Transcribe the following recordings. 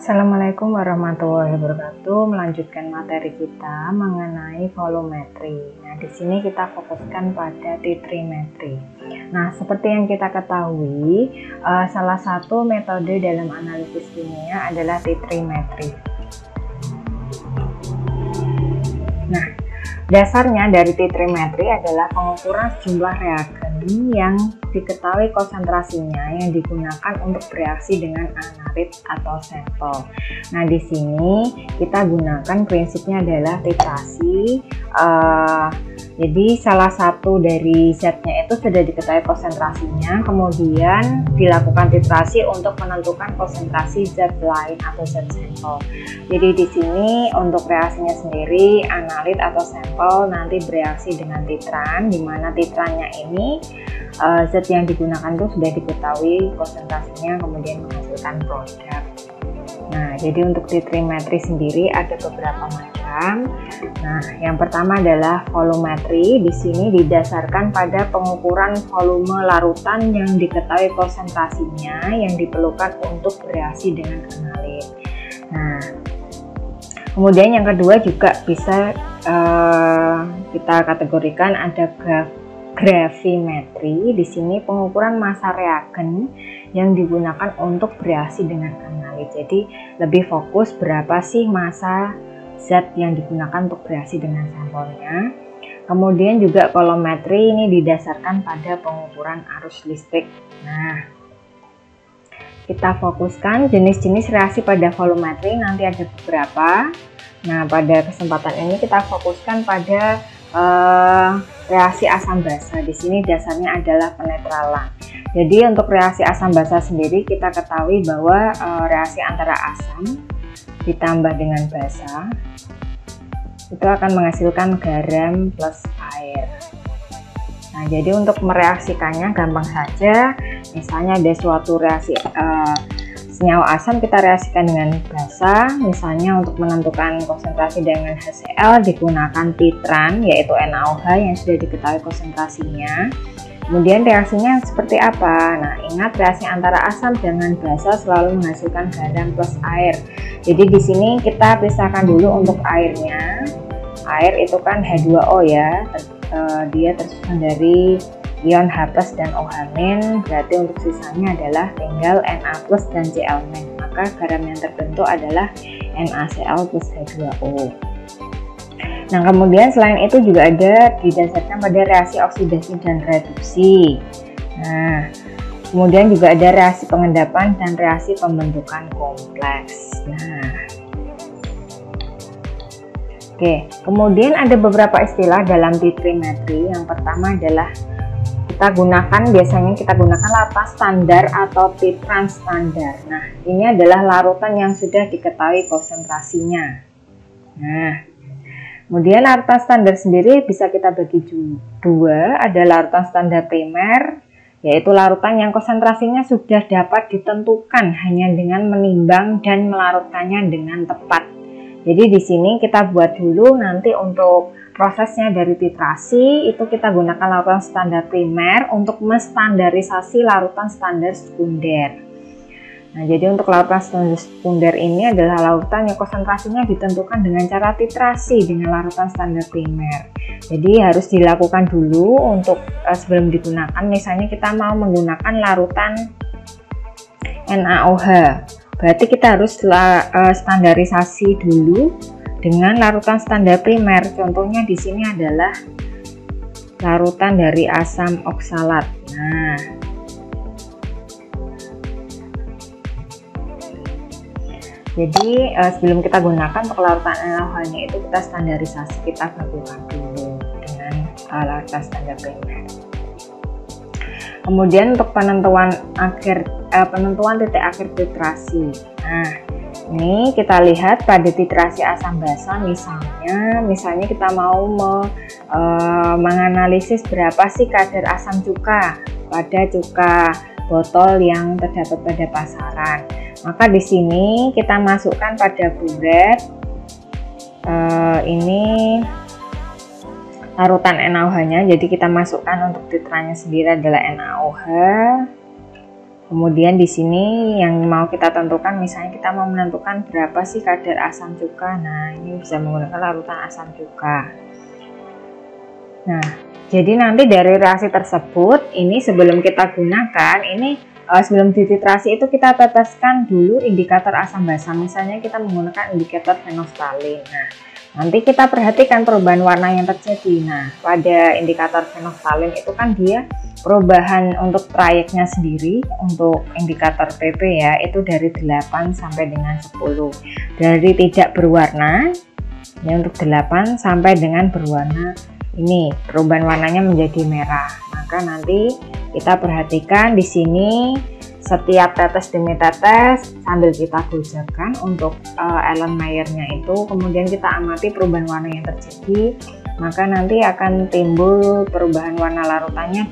Assalamualaikum warahmatullahi wabarakatuh. Melanjutkan materi kita mengenai volumetri. Nah, di sini kita fokuskan pada titrimetri. Nah, seperti yang kita ketahui, salah satu metode dalam analisis kimia adalah titrimetri. Nah, dasarnya dari titrimetri adalah pengukuran jumlah reagen yang diketahui konsentrasinya yang digunakan untuk bereaksi dengan anarit atau sampel. Nah, di sini kita gunakan prinsipnya adalah titrasi. Jadi salah satu dari zatnya itu sudah diketahui konsentrasinya, kemudian dilakukan titrasi untuk menentukan konsentrasi zat lain atau zat sampel. Jadi di sini untuk reaksinya sendiri, analit atau sampel nanti bereaksi dengan titran, di mana titrannya ini zat yang digunakan itu sudah diketahui konsentrasinya, kemudian menghasilkan produk. Nah, jadi untuk titrimetri sendiri ada beberapa macam. Nah, yang pertama adalah volumetri. Di sini didasarkan pada pengukuran volume larutan yang diketahui konsentrasinya yang diperlukan untuk bereaksi dengan analit. Nah, kemudian yang kedua juga bisa kita kategorikan ada gravimetri. Di sini pengukuran massa reagen yang digunakan untuk bereaksi dengan analit. Jadi lebih fokus berapa sih massa zat yang digunakan untuk bereaksi dengan sampelnya. Kemudian juga kolometri, ini didasarkan pada pengukuran arus listrik. Nah, kita fokuskan jenis-jenis reaksi pada volumetri, nanti ada beberapa. Nah, pada kesempatan ini kita fokuskan pada reaksi asam basa. Di sini dasarnya adalah penetralan. Jadi untuk reaksi asam basa sendiri kita ketahui bahwa reaksi antara asam ditambah dengan basa itu akan menghasilkan garam plus air. Nah, jadi untuk mereaksikannya gampang saja. Misalnya ada suatu reaksi senyawa asam, kita reaksikan dengan basa. Misalnya untuk menentukan konsentrasi dengan HCl digunakan titran, yaitu NaOH yang sudah diketahui konsentrasinya. Kemudian reaksinya seperti apa? Nah, ingat reaksi antara asam dengan basa selalu menghasilkan garam plus air. Jadi di sini kita pisahkan dulu untuk airnya. Air itu kan H2O ya, dia tersusun dari ion H+ dan OH-, berarti untuk sisanya adalah tinggal Na+ dan Cl-. Maka garam yang terbentuk adalah NaCl plus H2O. Nah, kemudian selain itu juga ada didasarkan pada reaksi oksidasi dan reduksi. Nah, kemudian juga ada reaksi pengendapan dan reaksi pembentukan kompleks. Nah, oke, kemudian ada beberapa istilah dalam titrimetri. Yang pertama adalah biasanya kita gunakan larutan standar atau titran standar. Nah, ini adalah larutan yang sudah diketahui konsentrasinya. Nah, kemudian larutan standar sendiri bisa kita bagi dua. Ada larutan standar primer, yaitu larutan yang konsentrasinya sudah dapat ditentukan hanya dengan menimbang dan melarutkannya dengan tepat. Jadi di sini kita buat dulu, nanti untuk prosesnya dari titrasi itu kita gunakan larutan standar primer untuk menstandarisasi larutan standar sekunder. Nah, jadi untuk larutan standar sekunder ini adalah larutan yang konsentrasinya ditentukan dengan cara titrasi dengan larutan standar primer. Jadi harus dilakukan dulu untuk sebelum digunakan. Misalnya kita mau menggunakan larutan NaOH, berarti kita harus standarisasi dulu dengan larutan standar primer. Contohnya di sini adalah larutan dari asam oksalat. Nah, jadi sebelum kita gunakan untuk larutan NaOH-nya itu kita standarisasi, kita gabungkan dulu dengan larutan standar primer. Kemudian untuk penentuan titik akhir titrasi. Nah, ini kita lihat pada titrasi asam basa, misalnya kita mau menganalisis berapa sih kadar asam cuka pada cuka botol yang terdapat pada pasaran. Maka di sini kita masukkan pada bulet ini larutan NaOH-nya. Jadi kita masukkan untuk titrannya sendiri adalah NaOH. Kemudian di sini yang mau kita tentukan, misalnya kita mau menentukan berapa sih kadar asam cuka. Nah, ini bisa menggunakan larutan asam cuka. Nah, jadi nanti dari reaksi tersebut, ini sebelum kita gunakan, ini sebelum dititrasi itu kita teteskan dulu indikator asam basa. Misalnya kita menggunakan indikator fenolftalin. Nah, nanti kita perhatikan perubahan warna yang terjadi. Nah, pada indikator fenolftalin itu kan dia perubahan untuk trayeknya sendiri, untuk indikator PP ya, itu dari 8 sampai dengan 10. Dari tidak berwarna, ya untuk 8 sampai dengan berwarna, ini perubahan warnanya menjadi merah. Maka nanti kita perhatikan di sini setiap tetes demi tetes sambil kita gojakkan untuk Erlenmeyernya itu, kemudian kita amati perubahan warna yang terjadi. Maka nanti akan timbul perubahan warna larutannya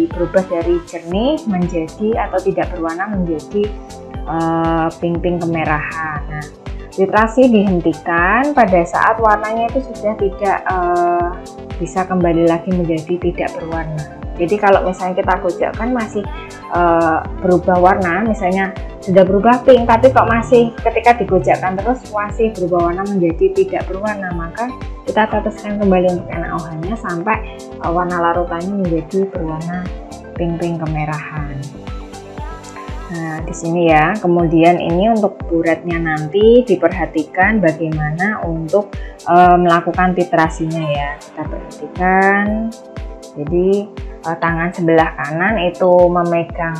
berubah dari jernih menjadi atau tidak berwarna menjadi pink-pink kemerahan. Nah, titrasi dihentikan pada saat warnanya itu sudah tidak bisa kembali lagi menjadi tidak berwarna. Jadi kalau misalnya kita gojakkan masih berubah warna, misalnya sudah berubah pink tapi kok masih ketika digojakkan terus masih berubah warna menjadi tidak berwarna, maka kita teteskan kembali untuk NaOH-nya sampai warna larutannya menjadi berwarna pink-pink kemerahan. Nah, di sini ya. Kemudian ini untuk buretnya nanti diperhatikan bagaimana untuk melakukan titrasinya ya. Kita perhatikan. Jadi tangan sebelah kanan itu memegang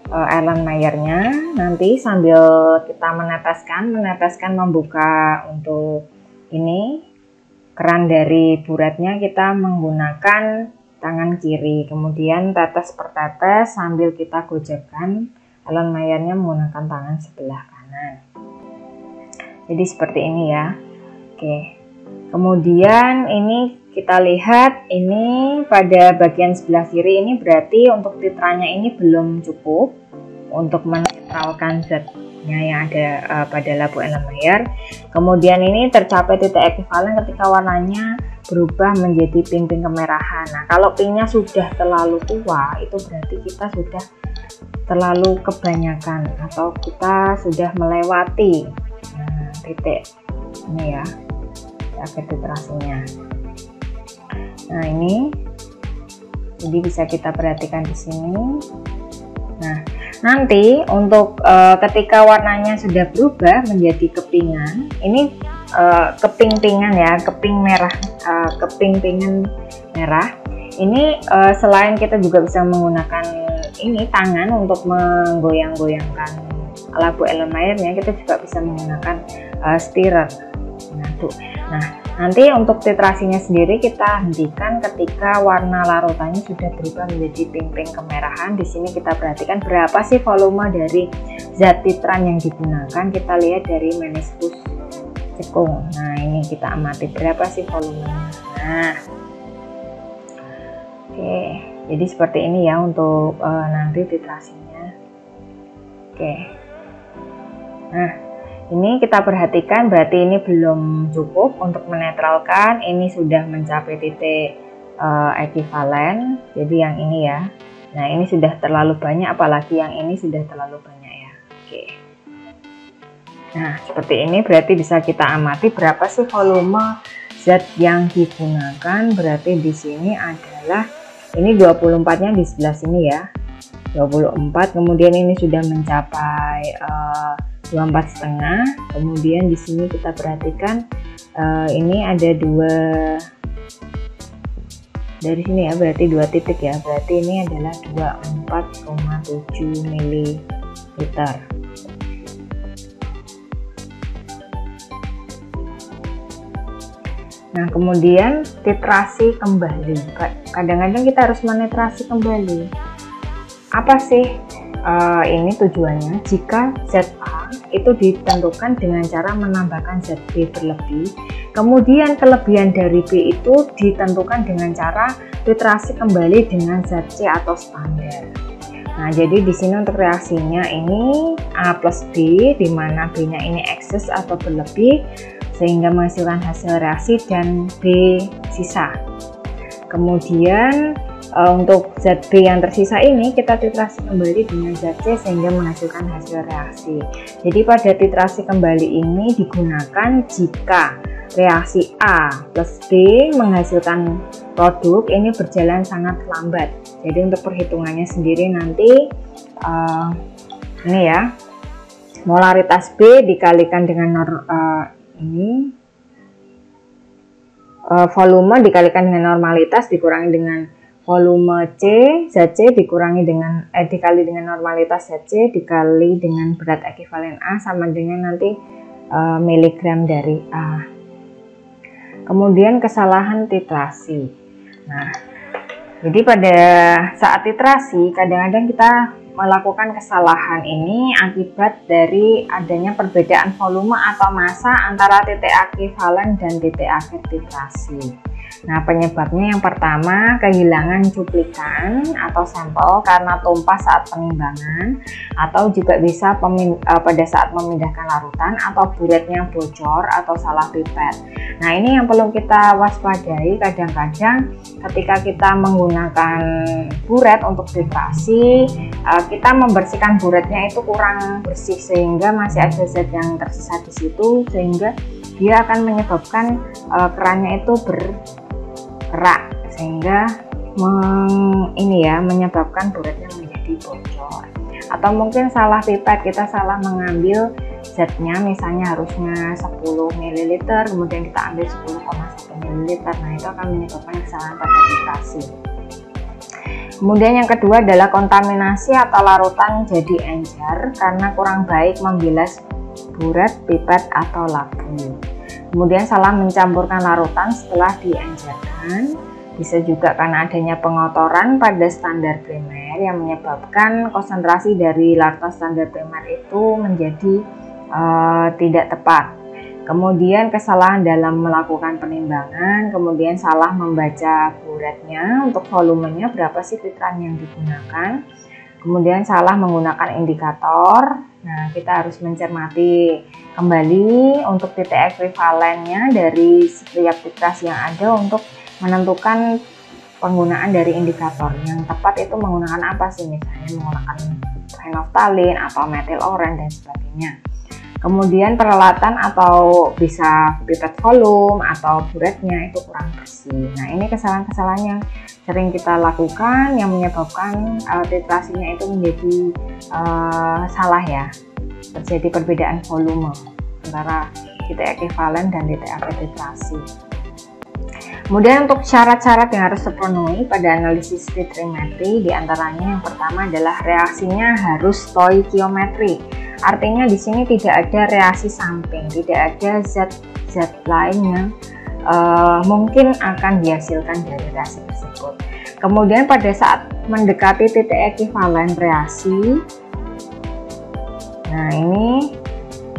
Erlenmeyernya, nanti sambil kita meneteskan membuka untuk ini keran dari buretnya, kita menggunakan tangan kiri, kemudian tetes per tetes sambil kita gojakkan Erlenmeyernya menggunakan tangan sebelah kanan. Jadi seperti ini ya. Oke, kemudian ini kita lihat ini pada bagian sebelah kiri ini berarti untuk titranya ini belum cukup untuk menetralkan zatnya yang ada pada labu Erlenmeyer. Kemudian ini tercapai titik ekuivalen ketika warnanya berubah menjadi pink-pink kemerahan. Nah, kalau pinknya sudah terlalu tua, itu berarti kita sudah terlalu kebanyakan atau kita sudah melewati titik ini ya, akhir titrasinya. Nah, ini jadi bisa kita perhatikan di sini. Nah, nanti untuk ketika warnanya sudah berubah menjadi kepingan, ini keping-pingan ya, keping merah, keping-pingan merah. Ini selain kita juga bisa menggunakan ini tangan untuk menggoyang-goyangkan labu Erlenmeyernya, kita juga bisa menggunakan stirrer. Nah, nanti untuk titrasinya sendiri kita hentikan ketika warna larutannya sudah berubah menjadi pink-pink kemerahan. Di sini kita perhatikan berapa sih volume dari zat titran yang digunakan. Kita lihat dari meniskus cekung. Nah, ini kita amati berapa sih volumenya. Nah, oke, jadi seperti ini ya untuk nanti titrasinya. Oke, nah ini kita perhatikan berarti ini belum cukup untuk menetralkan. Ini sudah mencapai titik ekuivalen. Jadi yang ini ya. Nah, ini sudah terlalu banyak, apalagi yang ini sudah terlalu banyak ya. Oke. Nah, seperti ini berarti bisa kita amati berapa sih volume zat yang digunakan. Berarti di sini adalah ini 24-nya di sebelah sini ya. 24, kemudian ini sudah mencapai 24,5. Kemudian di sini kita perhatikan ini ada dua dari sini ya, berarti 2 titik ya, berarti ini adalah 24,7 ml. Nah, kemudian titrasi kembali. Kadang-kadang kita harus menetrasi kembali. Apa sih ini tujuannya? Jika zat A itu ditentukan dengan cara menambahkan zat B berlebih, kemudian kelebihan dari B itu ditentukan dengan cara titrasi kembali dengan zat C atau standar. Nah, jadi di sini untuk reaksinya ini A plus B, di mana B-nya ini ekses atau berlebih sehingga menghasilkan hasil reaksi, dan B sisa. Kemudian untuk zat B yang tersisa ini kita titrasi kembali dengan zat C sehingga menghasilkan hasil reaksi. Jadi pada titrasi kembali ini digunakan jika reaksi A plus B menghasilkan produk ini berjalan sangat lambat. Jadi untuk perhitungannya sendiri nanti ini ya, molaritas B dikalikan dengan volume dikalikan dengan normalitas dikurangi dengan volume C, zat C dikurangi dengan dikali dengan normalitas zat C dikali dengan berat ekivalen A sama dengan nanti miligram dari A. Kemudian kesalahan titrasi. Nah, jadi pada saat titrasi kadang-kadang kita melakukan kesalahan ini akibat dari adanya perbedaan volume atau massa antara titik ekivalen dan titik akhir titrasi. Nah, penyebabnya yang pertama kehilangan cuplikan atau sampel karena tumpah saat penimbangan, atau juga bisa pada saat memindahkan larutan atau buretnya bocor atau salah pipet. Nah, ini yang perlu kita waspadai. Kadang-kadang ketika kita menggunakan buret untuk titrasi, kita membersihkan buretnya itu kurang bersih sehingga masih ada zat yang tersisa di situ, sehingga dia akan menyebabkan kerannya itu bergerak sehingga menyebabkan buretnya menjadi bocor. Atau mungkin salah pipet, kita salah mengambil zatnya, misalnya harusnya 10 ml kemudian kita ambil 10,1 ml. Nah, itu akan menyebabkan kesalahan pada titrasi. Kemudian yang kedua adalah kontaminasi atau larutan jadi encer karena kurang baik membilas buret, pipet atau labu. Kemudian salah mencampurkan larutan setelah diencerkan. Bisa juga karena adanya pengotoran pada standar primer yang menyebabkan konsentrasi dari larutan standar primer itu menjadi tidak tepat. Kemudian kesalahan dalam melakukan penimbangan, kemudian salah membaca buretnya untuk volumenya berapa sih titran yang digunakan. Kemudian salah menggunakan indikator. Nah, kita harus mencermati kembali untuk titik ekvivalennya dari setiap titrasi yang ada untuk menentukan penggunaan dari indikator. Yang tepat itu menggunakan apa sih, misalnya menggunakan phenolphthalein atau methyl oren dan sebagainya. Kemudian peralatan atau bisa pipet volume atau buretnya itu kurang bersih. Nah, ini kesalahan-kesalahan yang sering kita lakukan yang menyebabkan titrasinya itu menjadi salah ya. Terjadi perbedaan volume antara titik ekivalen dan titik akhir titrasi. Kemudian untuk syarat-syarat yang harus terpenuhi pada analisis titrimetri, diantaranya yang pertama adalah reaksinya harus stoikiometri. Artinya di sini tidak ada reaksi samping, tidak ada zat-zat lain yang mungkin akan dihasilkan dari reaksi tersebut. Kemudian pada saat mendekati titik ekivalen reaksi, nah ini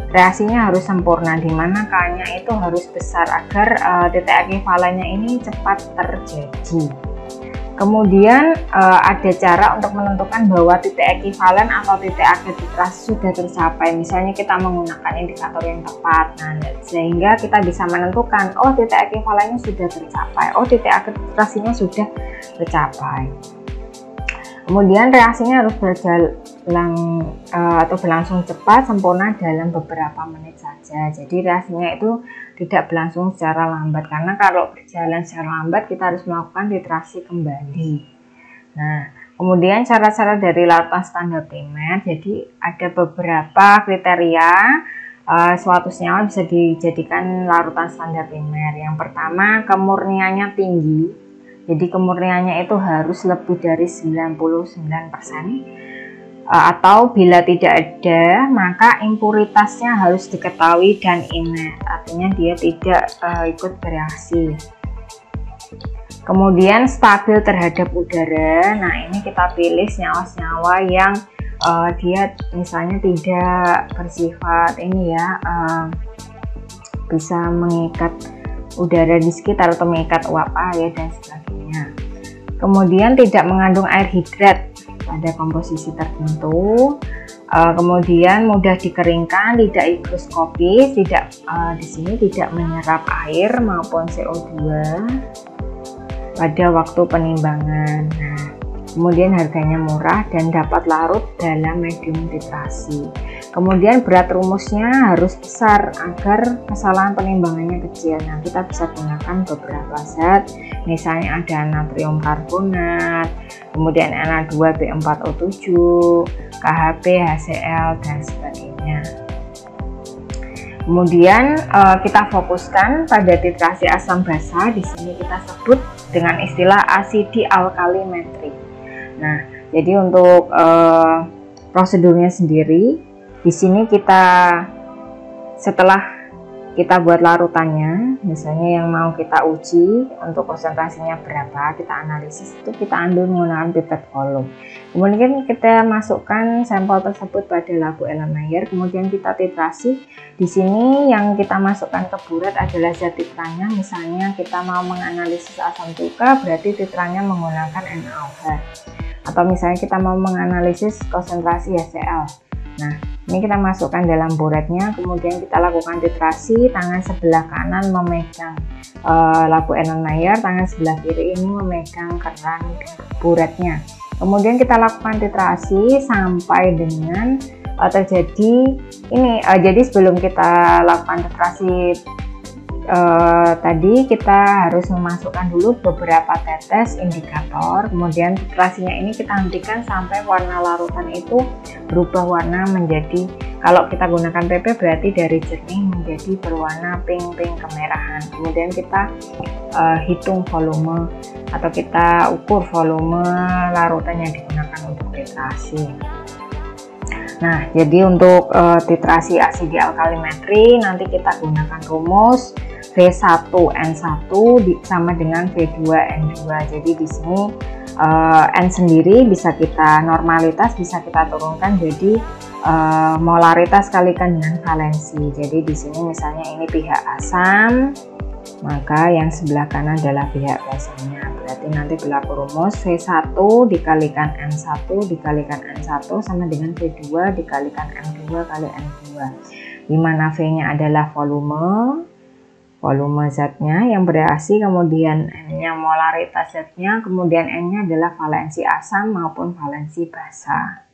reaksinya harus sempurna, di mana K-nya itu harus besar agar titik ekivalennya ini cepat terjadi. Kemudian ada cara untuk menentukan bahwa titik ekivalen atau titik akhir titrasi sudah tercapai. Misalnya kita menggunakan indikator yang tepat, nah, sehingga kita bisa menentukan, oh titik ekivalennya sudah tercapai, oh titik akhir titrasinya sudah tercapai. Kemudian reaksinya harus berlangsung cepat, sempurna dalam beberapa menit saja. Jadi reaksinya itu tidak berlangsung secara lambat, karena kalau berjalan secara lambat kita harus melakukan titrasi kembali. Nah, kemudian cara-cara dari larutan standar primer. Jadi ada beberapa kriteria suatu senyawa bisa dijadikan larutan standar primer. Yang pertama, kemurniannya tinggi. Jadi kemurniannya itu harus lebih dari 99%, atau bila tidak ada maka impuritasnya harus diketahui dan inert, artinya dia tidak ikut bereaksi. Kemudian stabil terhadap udara. Nah, ini kita pilih senyawa-senyawa yang dia misalnya tidak bersifat ini ya, bisa mengikat udara di sekitar atau mengikat uap air dan sebagainya. Kemudian tidak mengandung air hidrat pada komposisi tertentu. Kemudian mudah dikeringkan, tidak higroskopis, di sini tidak menyerap air maupun CO2. pada waktu penimbangan. Nah, kemudian harganya murah dan dapat larut dalam medium titrasi. Kemudian berat rumusnya harus besar agar kesalahan penimbangannya kecil. Nah, kita bisa gunakan beberapa zat, misalnya ada natrium karbonat, kemudian Na2B4O7, KHP, HCl, dan sebagainya. Kemudian kita fokuskan pada titrasi asam basa. Di sini kita sebut dengan istilah asidi alkalimetri. Nah, jadi untuk prosedurnya sendiri, di sini kita setelah kita buat larutannya, misalnya yang mau kita uji untuk konsentrasinya berapa, kita analisis, itu kita ambil menggunakan pipet volume. Kemudian kita masukkan sampel tersebut pada labu Erlenmeyer, kemudian kita titrasi. Di sini yang kita masukkan ke burat adalah zat titranya. Misalnya kita mau menganalisis asam cuka, berarti titranya menggunakan NaOH. Atau misalnya kita mau menganalisis konsentrasi HCl. Nah, ini kita masukkan dalam buratnya, kemudian kita lakukan titrasi. Tangan sebelah kanan memegang labu Erlenmeyer, tangan sebelah kiri ini memegang keran buratnya. Kemudian kita lakukan titrasi sampai dengan terjadi ini. Jadi sebelum kita lakukan titrasi tadi, kita harus memasukkan dulu beberapa tetes indikator. Kemudian titrasinya ini kita hentikan sampai warna larutan itu berubah warna menjadi, kalau kita gunakan PP berarti dari jernih menjadi berwarna pink kemerahan. Kemudian kita hitung volume atau kita ukur volume larutan yang digunakan untuk titrasi. Nah, jadi untuk titrasi asidi alkalimetri nanti kita gunakan rumus V1N1 sama dengan V2N2. Jadi di sini N sendiri bisa kita normalitas, bisa kita turunkan jadi molaritas kalikan dengan valensi. Jadi di sini misalnya ini pihak asam, maka yang sebelah kanan adalah pihak basanya. Berarti nanti berlaku rumus V1 dikalikan N1 dikalikan N1 sama dengan V2 dikalikan N2 kali N2, di mana V-nya adalah volume zatnya yang bereaksi, kemudian N-nya molaritas zatnya, kemudian N-nya adalah valensi asam maupun valensi basa.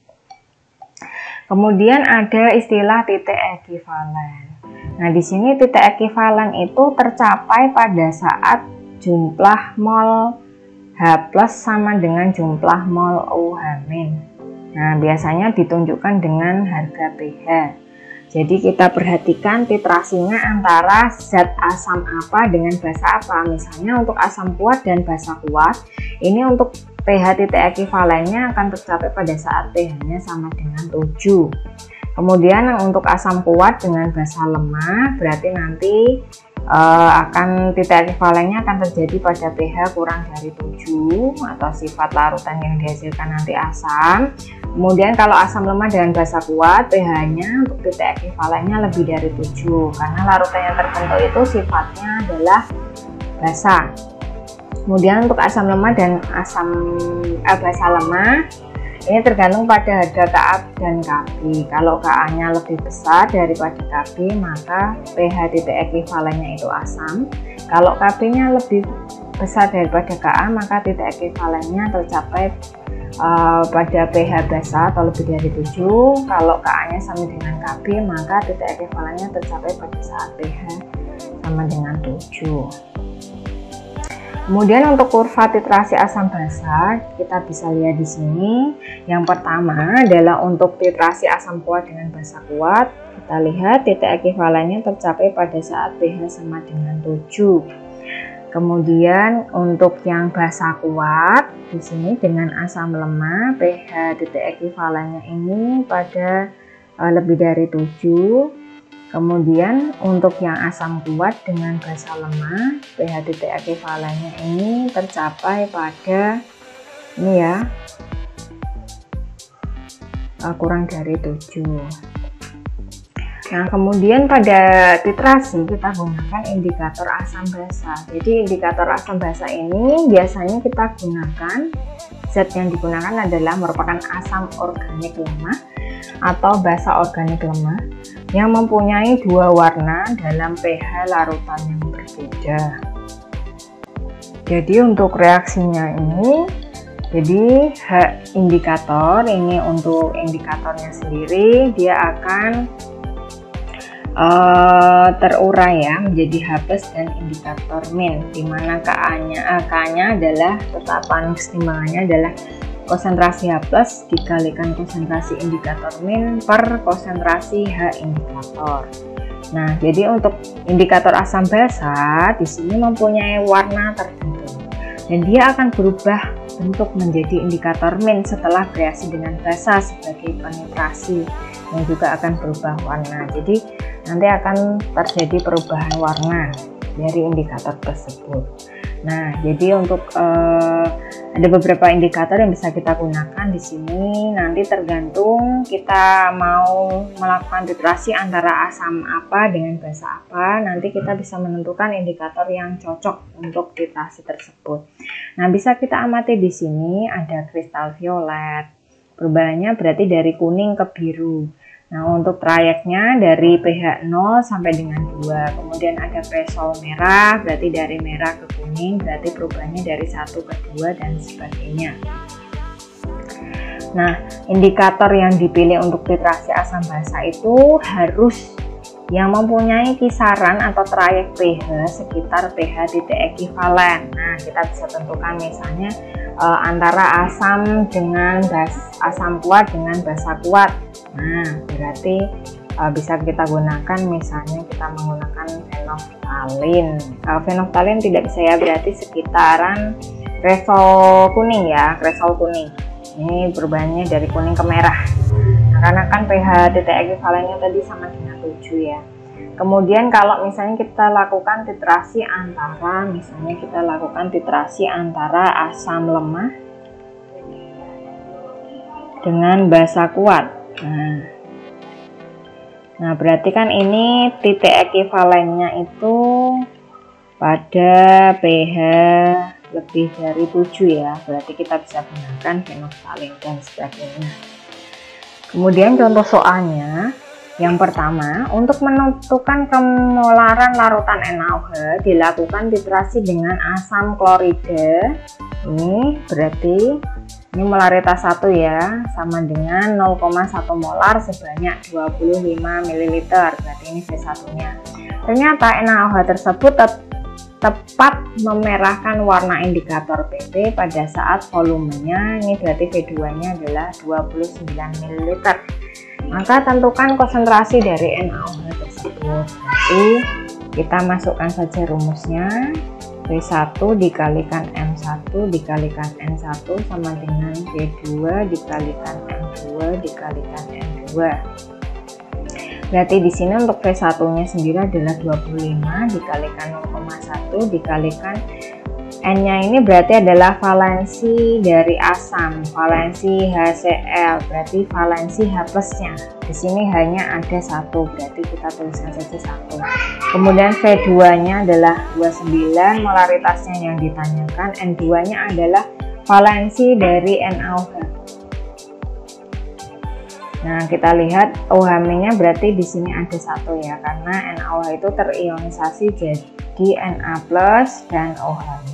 Kemudian ada istilah titik ekivalen. Nah, di sini titik ekivalen itu tercapai pada saat jumlah mol H+ sama dengan jumlah mol OH-. Nah, biasanya ditunjukkan dengan harga pH. Jadi kita perhatikan titrasinya antara zat asam apa dengan basa apa. Misalnya untuk asam kuat dan basa kuat, ini untuk pH titik ekivalennya akan tercapai pada saat pH-nya sama dengan 7. Kemudian untuk asam kuat dengan basa lemah, berarti nanti akan titik ekivalennya akan terjadi pada pH kurang dari 7 atau sifat larutan yang dihasilkan nanti asam. Kemudian kalau asam lemah dengan basa kuat, pH-nya untuk titik ekivalennya lebih dari 7 karena larutan yang terbentuk itu sifatnya adalah basa. Kemudian untuk asam lemah dan basa lemah, ini tergantung pada harga Ka dan Kb. Kalau Ka-nya lebih besar daripada Kb, maka pH titik ekivalennya itu asam. Kalau Kb-nya lebih besar daripada Ka, maka titik ekivalennya tercapai pada pH basa atau lebih dari 7. Kalau Ka-nya sama dengan Kb, maka titik ekivalennya tercapai pada saat pH sama dengan 7. Kemudian untuk kurva titrasi asam basa kita bisa lihat di sini. Yang pertama adalah untuk titrasi asam kuat dengan basa kuat. Kita lihat titik ekivalennya tercapai pada saat pH sama dengan 7. Kemudian untuk yang basa kuat di sini dengan asam lemah, pH titik ekivalennya ini pada lebih dari 7. Kemudian untuk yang asam kuat dengan basa lemah, pH titik ekivalennya ini tercapai pada ini ya, kurang dari 7. Nah, kemudian pada titrasi kita gunakan indikator asam basa. Jadi indikator asam basa ini biasanya kita gunakan, zat yang digunakan adalah merupakan asam organik lemah atau basa organik lemah yang mempunyai dua warna dalam pH larutan yang berbeda. Jadi untuk reaksinya ini, jadi H indikator ini untuk indikatornya sendiri dia akan terurai ya menjadi H plus dan indikator min, dimana K-nya adalah tetapan kesetimbangannya adalah konsentrasi H plus dikalikan konsentrasi indikator min per konsentrasi H indikator. Nah, jadi untuk indikator asam basa di sini mempunyai warna tertentu dan dia akan berubah bentuk menjadi indikator min setelah bereaksi dengan basa sebagai penetrasi yang juga akan berubah warna. Jadi nanti akan terjadi perubahan warna dari indikator tersebut. Nah, jadi untuk ada beberapa indikator yang bisa kita gunakan di sini. Nanti tergantung kita mau melakukan titrasi antara asam apa dengan basa apa, nanti kita bisa menentukan indikator yang cocok untuk titrasi tersebut. Nah, bisa kita amati di sini ada kristal violet. Perubahannya berarti dari kuning ke biru. Nah, untuk trayeknya dari pH 0 sampai dengan 2. Kemudian ada threshold merah, berarti dari merah ke kuning, berarti perubahannya dari 1 ke 2 dan sebagainya. Nah, indikator yang dipilih untuk titrasi asam basa itu harus yang mempunyai kisaran atau trayek pH sekitar pH titik ekivalen. Nah, kita bisa tentukan misalnya antara asam dengan asam kuat dengan basa kuat. Nah, berarti bisa kita gunakan misalnya kita menggunakan fenolftalin. Fenolftalin tidak bisa ya, berarti sekitaran threshold kuning ya, threshold kuning. Ini perubahannya dari kuning ke merah. Nah, karena kan pH titik ekivalennya tadi sama dengan 7 ya. Kemudian kalau misalnya kita lakukan titrasi antara asam lemah dengan basa kuat. Nah, berarti kan ini titik ekivalennya itu pada pH lebih dari 7 ya. Berarti kita bisa gunakan fenolftalin dan sebagainya. Kemudian contoh soalnya, yang pertama, untuk menentukan kemolaran larutan NaOH dilakukan titrasi dengan asam klorida. Ini berarti ini molaritas 1 ya, sama dengan 0,1 molar sebanyak 25 ml. Berarti ini V1-nya. Ternyata NaOH tersebut tepat memerahkan warna indikator PP pada saat volumenya, ini berarti V2-nya adalah 29 ml. Maka tentukan konsentrasi dari NaOH tersebut. Jadi kita masukkan saja rumusnya. V1 dikalikan M1 dikalikan N1 sama dengan V2 dikalikan M2 dikalikan N2. Berarti di sini untuk V1-nya sendiri adalah 25 dikalikan 0,1 dikalikan N-nya ini berarti adalah valensi dari asam, valensi HCl, berarti valensi H plusnya. Di sini hanya ada 1, berarti kita tuliskan saja 1. Kemudian V2-nya adalah 29, molaritasnya yang ditanyakan. N2-nya adalah valensi dari NaOH. Nah, kita lihat OH-nya berarti di sini ada 1 ya, karena NaOH itu terionisasi jadi Na+ dan OH-.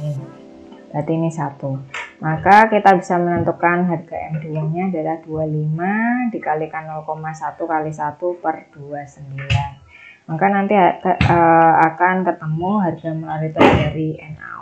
Berarti ini 1. Maka kita bisa menentukan harga M2-nya adalah 25 dikalikan 0,1 kali 1 per 29. Maka nanti akan ketemu harga molaritas dari NaOH.